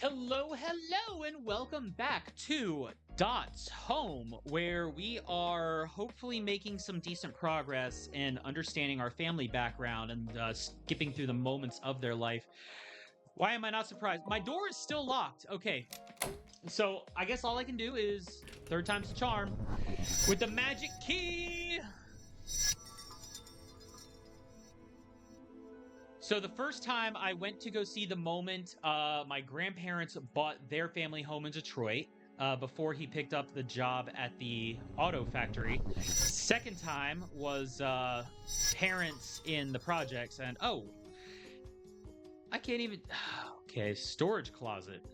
Hello, hello, and welcome back to Dot's Home, where we are hopefully making some decent progress in understanding our family background and skipping through the moments of their life. Why am I not surprised? My door is still locked. Okay, so I guess all I can do is third time's a charm with the magic key. So the first time I went to go see the moment my grandparents bought their family home in Detroit before he picked up the job at the auto factory. Second time was parents in the projects, and oh, I can't even. Okay, storage closet.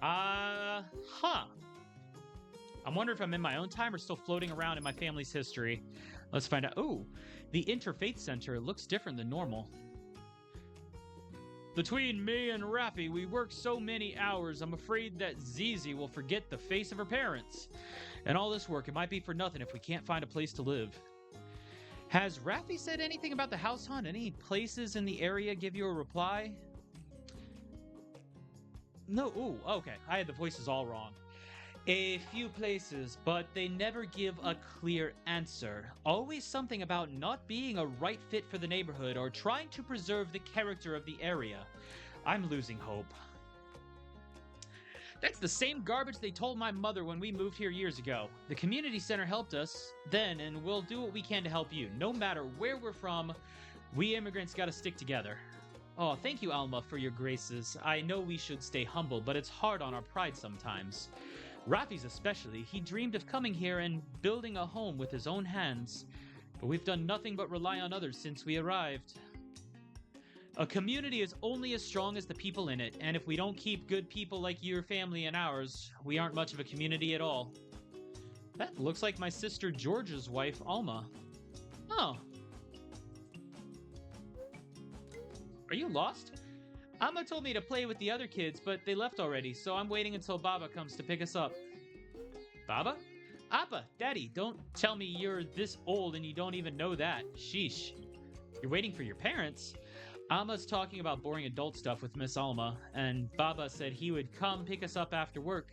Huh. I'm wondering if I'm in my own time or still floating around in my family's history. Let's find out. Ooh, the Interfaith Center looks different than normal. Between me and Rafi, we work so many hours, I'm afraid that Zizi will forget the face of her parents. And all this work, it might be for nothing if we can't find a place to live. Has Rafi said anything about the house hunt? Any places in the area give you a reply? No, ooh, okay. I had the voices all wrong. A few places, but they never give a clear answer. Always something about not being a right fit for the neighborhood or trying to preserve the character of the area. I'm losing hope. That's the same garbage they told my mother when we moved here years ago. The community center helped us then, and we'll do what we can to help you. No matter where we're from, we immigrants gotta stick together. Oh, thank you, Alma, for your graces. I know we should stay humble, but it's hard on our pride sometimes. Rafi's especially. He dreamed of coming here and building a home with his own hands. But we've done nothing but rely on others since we arrived. A community is only as strong as the people in it, and if we don't keep good people like your family and ours, we aren't much of a community at all. That looks like my sister George's wife, Alma. Oh. Are you lost? Alma told me to play with the other kids, but they left already, so I'm waiting until Baba comes to pick us up. Baba? Appa, Daddy, don't tell me you're this old and you don't even know that. Sheesh. You're waiting for your parents? Alma's talking about boring adult stuff with Miss Alma, and Baba said he would come pick us up after work.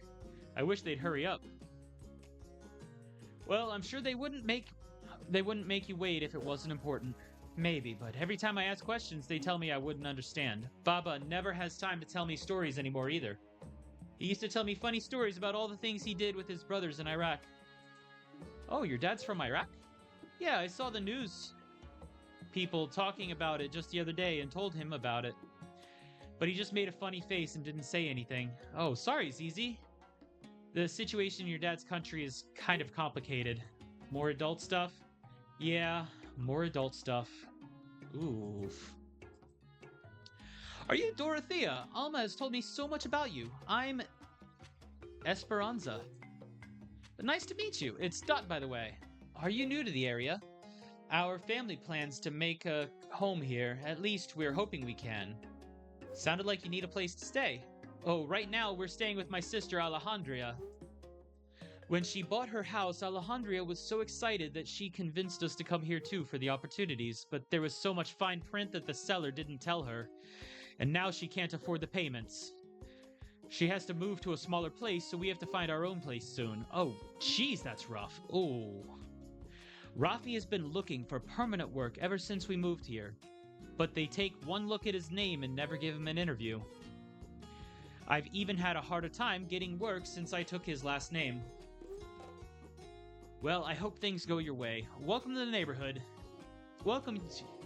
I wish they'd hurry up. Well, I'm sure they wouldn't make you wait if it wasn't important. Maybe, but every time I ask questions, they tell me I wouldn't understand. Baba never has time to tell me stories anymore either. He used to tell me funny stories about all the things he did with his brothers in Iraq. Oh, your dad's from Iraq? Yeah, I saw the news people talking about it just the other day and told him about it. But he just made a funny face and didn't say anything. Oh, sorry, Zizi. The situation in your dad's country is kind of complicated. More adult stuff? Yeah, more adult stuff. Oof. Are you Dorothea? Alma has told me so much about you. I'm Esperanza. Nice to meet you. It's Dot, by the way. Are you new to the area? Our family plans to make a home here. At least we're hoping we can. Sounded like you need a place to stay. Oh, right now we're staying with my sister Alejandria. When she bought her house, Alejandria was so excited that she convinced us to come here too for the opportunities, but there was so much fine print that the seller didn't tell her, and now she can't afford the payments. She has to move to a smaller place, so we have to find our own place soon. Oh, jeez, that's rough. Oh. Rafi has been looking for permanent work ever since we moved here, but they take one look at his name and never give him an interview. I've even had a harder time getting work since I took his last name. Well, I hope things go your way. Welcome to the neighborhood.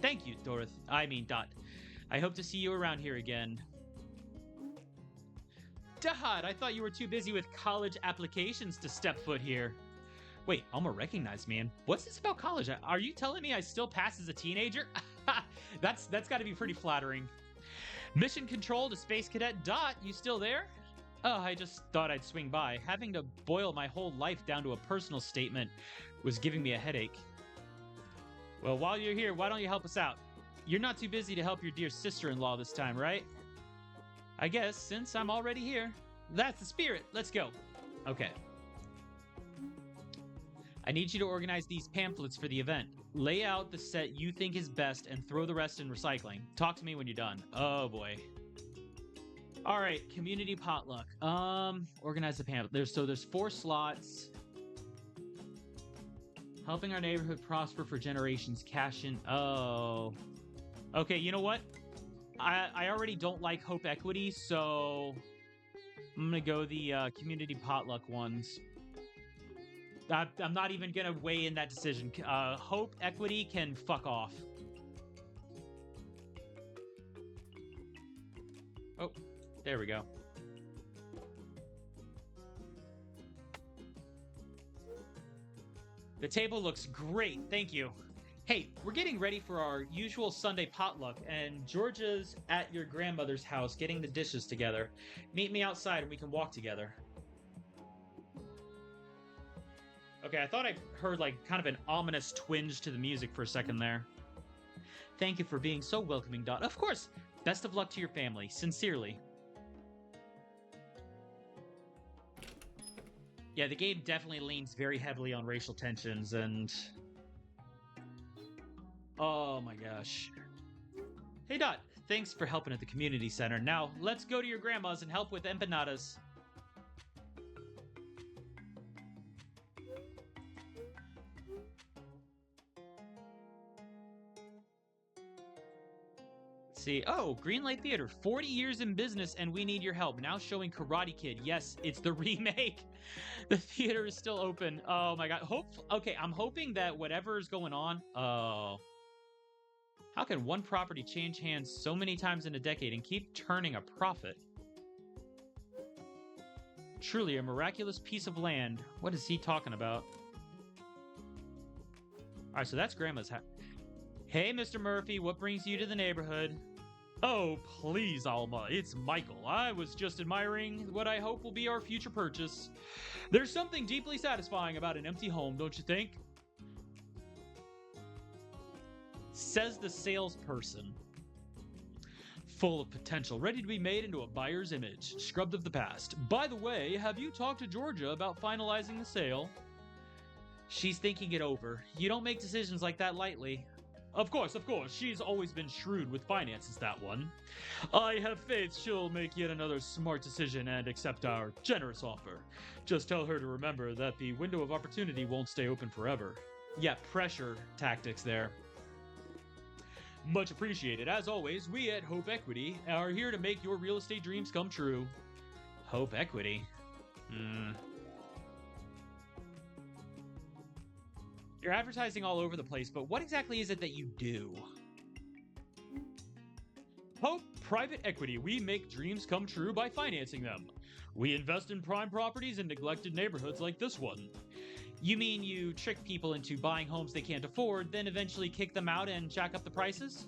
Thank you, Dot. I hope to see you around here again. Dad, I thought you were too busy with college applications to step foot here. Wait, Alma recognized me, and what's this about college? Are you telling me I still pass as a teenager? That's got to be pretty flattering. Mission Control to Space Cadet Dot, you still there? Oh, I just thought I'd swing by. Having to boil my whole life down to a personal statement was giving me a headache. Well, while you're here, why don't you help us out? You're not too busy to help your dear sister-in-law this time, right? I guess, since I'm already here. That's the spirit. Let's go. Okay. I need you to organize these pamphlets for the event. Lay out the set you think is best and throw the rest in recycling. Talk to me when you're done. Oh boy. All right, community potluck. Organize the panel. There's 4 slots. Helping our neighborhood prosper for generations. Cash in. Oh. Okay, you know what? I already don't like Hope Equity, so I'm gonna go the community potluck ones. I'm not even gonna weigh in that decision. Hope Equity can fuck off. Oh, there we go. The table looks great, thank you. Hey, we're getting ready for our usual Sunday potluck, and Georgia's at your grandmother's house getting the dishes together. Meet me outside and we can walk together. Okay, I thought I heard like kind of an ominous twinge to the music for a second there. Thank you for being so welcoming, Dot. Of course! Best of luck to your family. Sincerely. Yeah, the game definitely leans very heavily on racial tensions and... Oh my gosh. Hey Dot, thanks for helping at the community center. Now, let's go to your grandma's and help with empanadas. See, oh, Greenlight Theater, 40 years in business and we need your help. Now showing Karate Kid. Yes, it's the remake. The theater is still open. Oh my god. Okay, I'm hoping that whatever is going on. Oh. How can one property change hands so many times in a decade and keep turning a profit? Truly a miraculous piece of land. What is he talking about? Alright, so that's Grandma's house. Hey, Mr. Murphy, what brings you to the neighborhood? Oh, please, Alma, it's Michael. I was just admiring what I hope will be our future purchase. There's something deeply satisfying about an empty home, don't you think? Says the salesperson. Full of potential, ready to be made into a buyer's image, scrubbed of the past. By the way, have you talked to Georgia about finalizing the sale? She's thinking it over. You don't make decisions like that lightly. Of course, she's always been shrewd with finances, that one. I have faith she'll make yet another smart decision and accept our generous offer. Just tell her to remember that the window of opportunity won't stay open forever. Yeah, pressure tactics there. Much appreciated. As always, we at Hope Equity are here to make your real estate dreams come true. Hope Equity? You're advertising all over the place, but what exactly is it that you do? Hope Private Equity. We make dreams come true by financing them. We invest in prime properties in neglected neighborhoods like this one. You mean you trick people into buying homes they can't afford, then eventually kick them out and jack up the prices?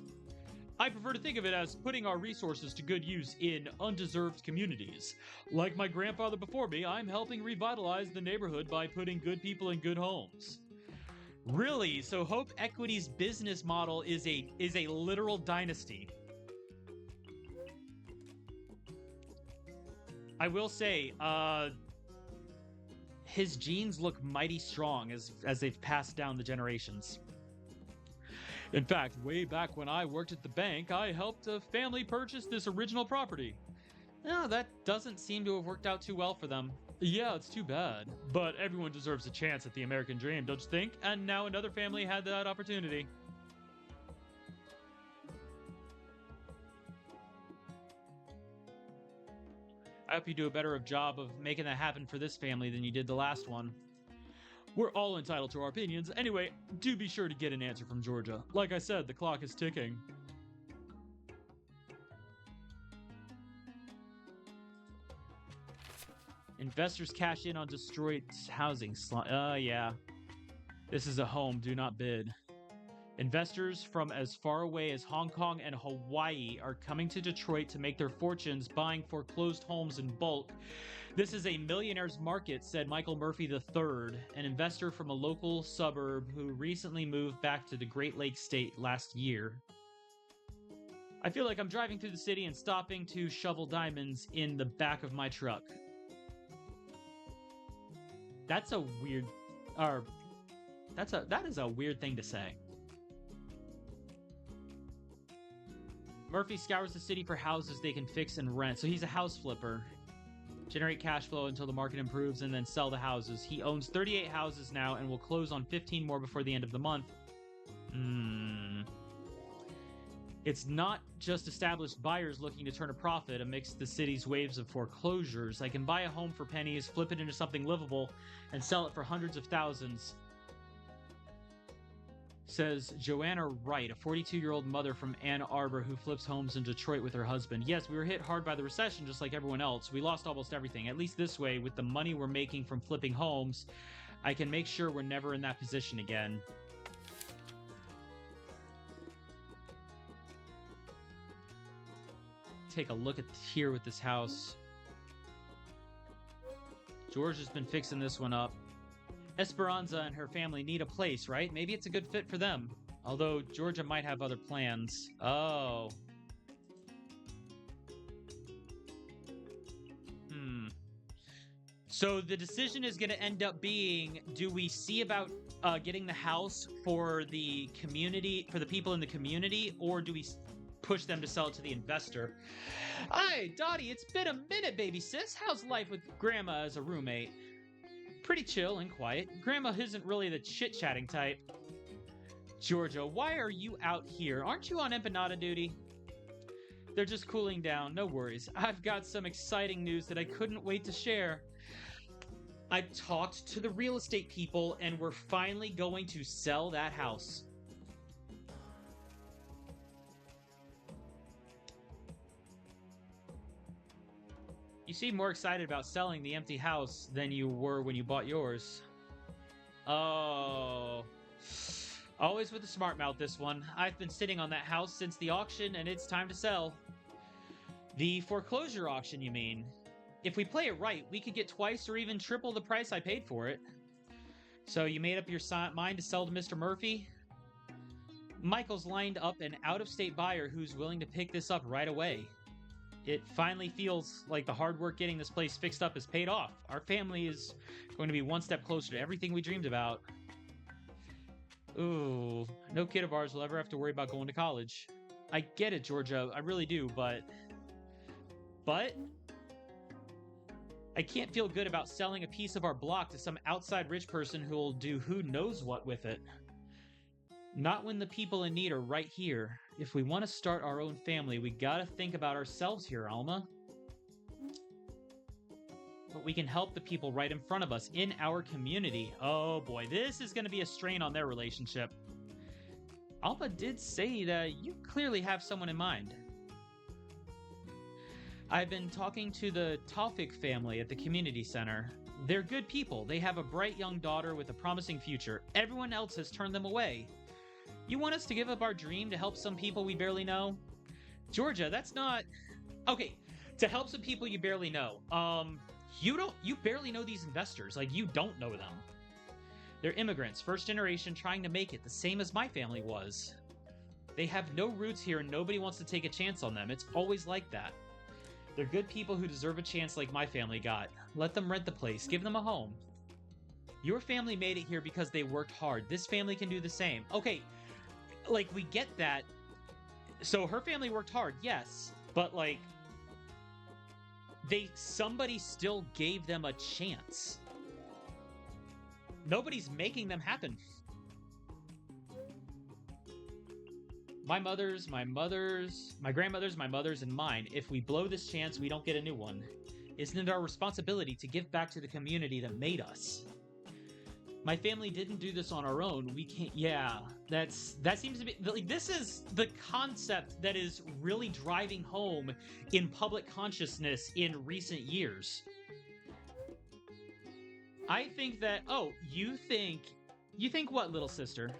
I prefer to think of it as putting our resources to good use in undeserved communities. Like my grandfather before me, I'm helping revitalize the neighborhood by putting good people in good homes. Really? So Hope Equity's business model is a literal dynasty. I will say, his genes look mighty strong as they've passed down the generations. In fact, way back when I worked at the bank, I helped a family purchase this original property. No, that doesn't seem to have worked out too well for them. Yeah, it's too bad. But everyone deserves a chance at the American dream, don't you think? And now another family had that opportunity. I hope you do a better job of making that happen for this family than you did the last one. We're all entitled to our opinions. Anyway, do be sure to get an answer from Georgia. Like I said, the clock is ticking. Investors cash in on destroyed housing yeah. This is a home, do not bid. Investors from as far away as Hong Kong and Hawaii are coming to Detroit to make their fortunes buying foreclosed homes in bulk. This is a millionaire's market, said Michael Murphy III, an investor from a local suburb who recently moved back to the Great Lakes state last year. I feel like I'm driving through the city and stopping to shovel diamonds in the back of my truck. That's a weird... that is a weird thing to say. Murphy scours the city for houses they can fix and rent. So he's a house flipper. Generate cash flow until the market improves and then sell the houses. He owns 38 houses now and will close on 15 more before the end of the month. It's not just established buyers looking to turn a profit amidst the city's waves of foreclosures. I can buy a home for pennies, flip it into something livable, and sell it for hundreds of thousands. Says Joanna Wright, a 42-year-old mother from Ann Arbor who flips homes in Detroit with her husband. Yes, we were hit hard by the recession just like everyone else. We lost almost everything. At least this way, with the money we're making from flipping homes, I can make sure we're never in that position again. Take a look at here with this house. George has been fixing this one up. Esperanza and her family need a place, right? Maybe it's a good fit for them. Although Georgia might have other plans. Oh. So the decision is going to end up being, do we see about getting the house for the community, for the people in the community, or do we push them to sell it to the investor? Hi, Dottie, it's been a minute, baby sis. How's life with Grandma as a roommate? Pretty chill and quiet. Grandma isn't really the chit-chatting type. Georgia, why are you out here? Aren't you on empanada duty? They're just cooling down, no worries. I've got some exciting news that I couldn't wait to share. I talked to the real estate people and we're finally going to sell that house. You seem more excited about selling the empty house than you were when you bought yours. Oh. Always with the smart mouth, this one. I've been sitting on that house since the auction, and it's time to sell. The foreclosure auction, you mean? If we play it right, we could get twice or even triple the price I paid for it. So you made up your mind to sell to Mr. Murphy? Michael's lined up an out-of-state buyer who's willing to pick this up right away. It finally feels like the hard work getting this place fixed up has paid off. Our family is going to be one step closer to everything we dreamed about. Ooh, no kid of ours will ever have to worry about going to college. I get it, Georgia, I really do, but... I can't feel good about selling a piece of our block to some outside rich person who will do who knows what with it. Not when the people in need are right here. If we want to start our own family, we gotta think about ourselves here, Alma. But we can help the people right in front of us, in our community. Oh boy, this is gonna be a strain on their relationship. Alma did say that you clearly have someone in mind. I've been talking to the Taufik family at the community center. They're good people. They have a bright young daughter with a promising future. Everyone else has turned them away. You want us to give up our dream to help some people we barely know? Georgia, that's not... Okay, to help some people you barely know. You barely know these investors. Like, you don't know them. They're immigrants, first generation, trying to make it, the same as my family was. They have no roots here and nobody wants to take a chance on them. It's always like that. They're good people who deserve a chance like my family got. Let them rent the place. Give them a home. Your family made it here because they worked hard. This family can do the same. Okay, like, we get that. So her family worked hard, yes. But, like, somebody still gave them a chance. Nobody's making them happen. My grandmother's, my mother's, and mine. If we blow this chance, we don't get a new one. Isn't it our responsibility to give back to the community that made us? My family didn't do this on our own. We can't... Yeah, that seems to be... Like, this is the concept that is really driving home in public consciousness in recent years. I think that... Oh, you think what, little sister?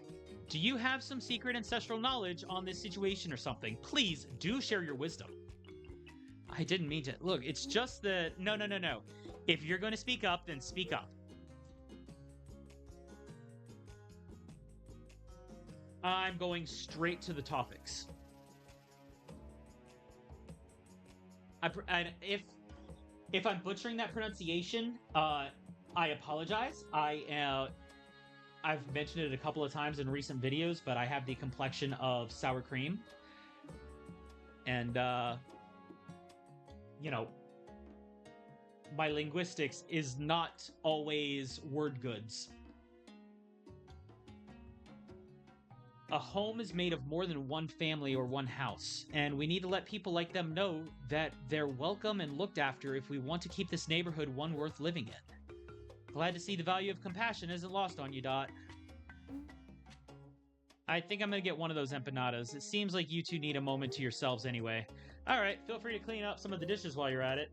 Do you have some secret ancestral knowledge on this situation or something? Please, do share your wisdom. I didn't mean to... Look, it's just that... No. If you're going to speak up, then speak up. I'm going straight to the topics. If I'm butchering that pronunciation, I apologize. I've mentioned it a couple of times in recent videos, but I have the complexion of sour cream. And, you know, my linguistics is not always word goods. A home is made of more than one family or one house, and we need to let people like them know that they're welcome and looked after if we want to keep this neighborhood one worth living in. Glad to see the value of compassion isn't lost on you, Dot. I think I'm gonna get one of those empanadas. It seems like you two need a moment to yourselves anyway. Alright, feel free to clean up some of the dishes while you're at it.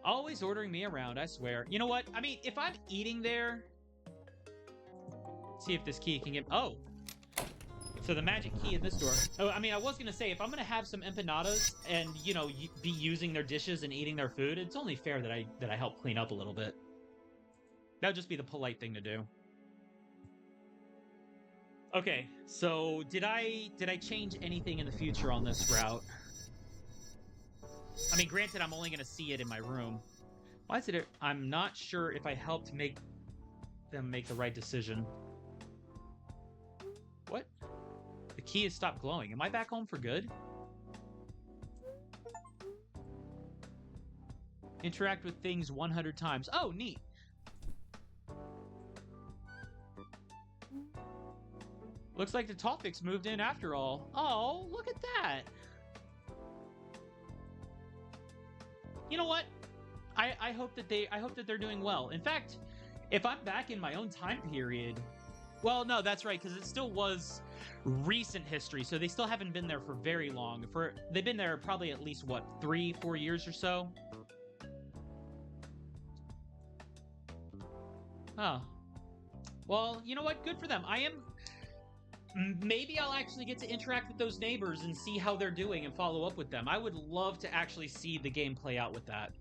Always ordering me around, I swear. You know what? I mean, if I'm eating there... See if this key can get... Oh! So the magic key in this door. Oh, I mean, I was gonna say, if I'm gonna have some empanadas and, you know, be using their dishes and eating their food, it's only fair that I help clean up a little bit. That would just be the polite thing to do. Okay, so did I change anything in the future on this route? I mean, granted, I'm only gonna see it in my room. Why is it? I'm not sure if I helped make them make the right decision. What? The key has stopped glowing. Am I back home for good? Interact with things 100 times. Oh, neat. Looks like the Topics moved in after all. Oh, look at that. You know what? I hope that they're doing well. In fact, if I'm back in my own time period, well, no, that's right, because it still was recent history, so they still haven't been there for very long. They've been there probably at least what, 3-4 years or so. Oh. Well, you know what? Good for them. Maybe I'll actually get to interact with those neighbors and see how they're doing and follow up with them. I would love to actually see the game play out with that.